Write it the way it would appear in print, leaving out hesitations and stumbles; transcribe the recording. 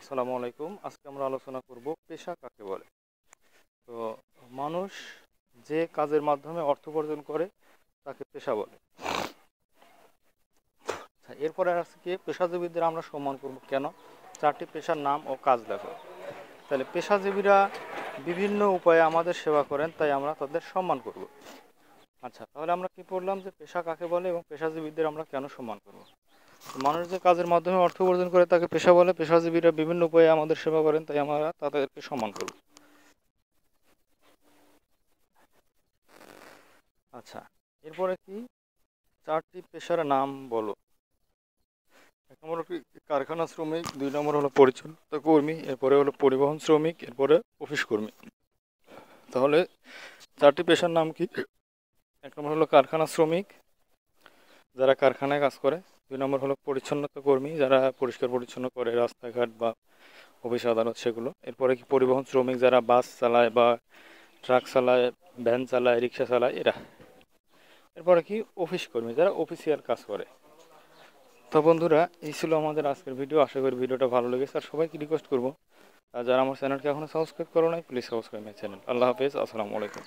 আসসালামু আলাইকুম। আজকে আমরা আলোচনা করব পেশা কাকে বলে। তো মানুষ যে কাজের মাধ্যমে অর্থ উপার্জন করে তাকে পেশা বলে। এরপরে আজকে পেশাজীবীদের আমরা সম্মান করব কেন, চারটি পেশার নাম ও কাজ দেখো। তাহলে পেশাজীবীরা বিভিন্ন উপায়ে আমাদের সেবা করেন, তাই আমরা তাদের সম্মান করব। আচ্ছা, তাহলে আমরা কি পড়লাম যে পেশা কাকে বলে এবং পেশাজীবীদের আমরা কেন সম্মান করব। মানুষ যে কাজের মাধ্যমে অর্থ উপার্জন করে তাকে পেশা বলে, পেশাজীবীরা বিভিন্ন উপায়ে আমাদের সেবা করেন, তাই আমরা তাদেরকে সম্মান করব। আচ্ছা, এরপরে কি চারটি পেশার নাম বলো। এক নম্বর কি কারখানা শ্রমিক, দুই নম্বর হলো পরিচ্ছন্নতা কর্মী, এরপরে হলো পরিবহন শ্রমিক, এরপরে অফিস কর্মী। তাহলে চারটি পেশার নাম কি? এক নম্বর হলো কারখানা শ্রমিক, যারা কারখানায় কাজ করে। দুই নম্বর হলো পরিচ্ছন্নতা কর্মী, যারা পরিষ্কার পরিচ্ছন্ন করে রাস্তাঘাট বা অফিস আদালত সেগুলো। এরপরে কি পরিবহন শ্রমিক, যারা বাস চালায় বা ট্রাক চালায়, ভ্যান চালায়, রিক্সা চালায় এরা। এরপরে কি অফিস কর্মী, যারা অফিসিয়াল কাজ করে। তো বন্ধুরা, এই ছিল আমাদের আজকের ভিডিও। আশা করি ভিডিওটা ভালো লেগেছে। আর সবাইকে রিকোয়েস্ট করবো, আর যারা আমার চ্যানেলকে এখনও সাবস্ক্রাইব করো নাই, প্লিজ সাবস্ক্রাইব মাই চ্যানেল। আল্লাহ হাফেজ, আসসালামু আলাইকুম।